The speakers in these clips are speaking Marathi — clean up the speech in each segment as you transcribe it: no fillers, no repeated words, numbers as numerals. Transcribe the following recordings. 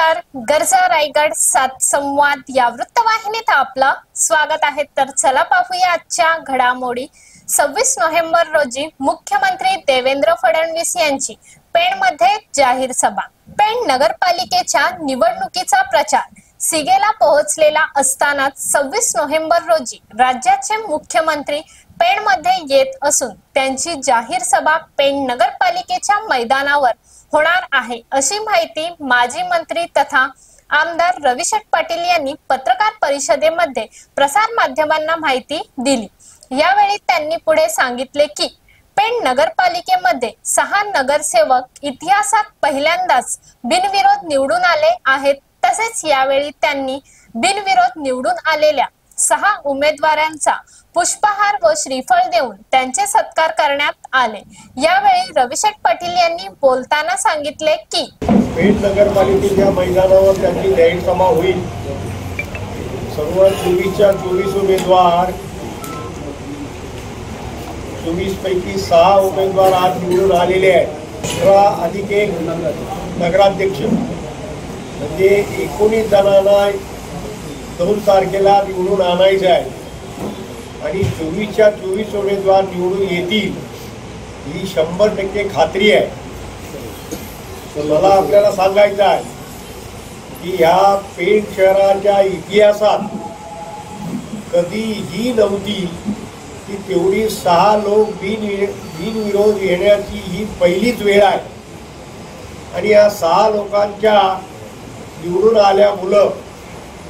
नमस्कार, गरजा रायगड 7 संवाद या वृत्तवाहिनीत आपलं स्वागत आहे। तर चला पाहूया आजच्या घडामोडी। 26 नोव्हेंबर रोजी मुख्यमंत्री देवेंद्र फडणवीस यांची पेणमध्ये जाहीर सभा। पेण नगरपालिकेच्या निवडणुकीचा प्रचार सिगेला पोहोचलेला असतानाच 26 नोव्हेंबर रोजी राज्याचे मुख्यमंत्री पेणमध्ये येत असून त्यांची जाहीर सभा पेण नगरपालिकेच्या मैदानावर होणार आहे, अशी माहिती माजी मंत्री तथा आमदार रविशेठ पाटील यांनी पत्रकार परिषदेमध्ये प्रसार माध्यमांना माहिती दिली। यावेळी त्यांनी पुढे सांगितले की पेण नगरपालिकेमध्ये 6 नगरसेवक इतिहासात पहिल्यांदाच बिनविरोध निवडून आले आहेत। तसेच यावेळी त्यांनी बिनविरोध निवडून आलेल्या 6 उमेदवारांचा पुष्पहार व श्रीफळ देऊन त्यांचे सत्कार करण्यात आले। यावेळी रविशेठ पाटील यांनी बोलताना सांगितले की पेण नगरपालिकेच्या मैदानावर त्यांची जाहीर सभा होईल। सर्व 24 उमेदवार 24 पैकी 6 उमेदवार आज निवडून आलेले आहेत। 18 अधिक 1 नगराध्यक्ष म्हणजे 19 जणांना 2 तारखेला निवडून आणायचे आहे आणि 24च्या 24 उमेदवार निवडून येतील ही 100% खात्री आहे। तर मला आपल्याला सांगायचं आहे की ह्या पेण शहराच्या इतिहासात कधीही नव्हती की तेवढी 6 लोक बिनविरोध येण्याची ही पहिलीच वेळ आहे आणि या 6 लोकांच्या निवडून आल्यामुळं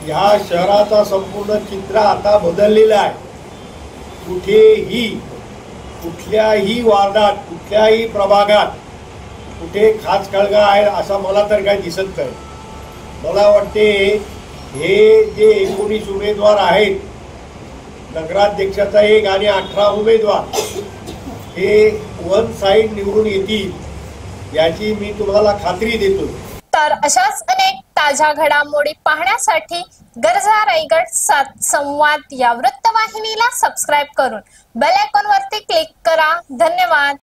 या शहराचा संपूर्ण चित्र आता बदललेलं आहे। कुठेही कुठल्याही वार्डात कुठल्याही प्रभागात कुठे खाचखळगा आहे असं मला तर काही दिसत नाही। मला वाटते हे जे 19 उमेदवार आहेत, नगराध्यक्षाचा 1 आणि 18 उमेदवार हे वन साइड निवडून येतील याची मी तुम्हाला खात्री देतो। तर अशाच अनेक ताज्या घडामोडी पाहण्यासाठी गरजा रायगड 7 संवाद या वृत्तवाहिनीला सबस्क्राइब करून बेल आयकॉन वरती क्लिक करा। धन्यवाद।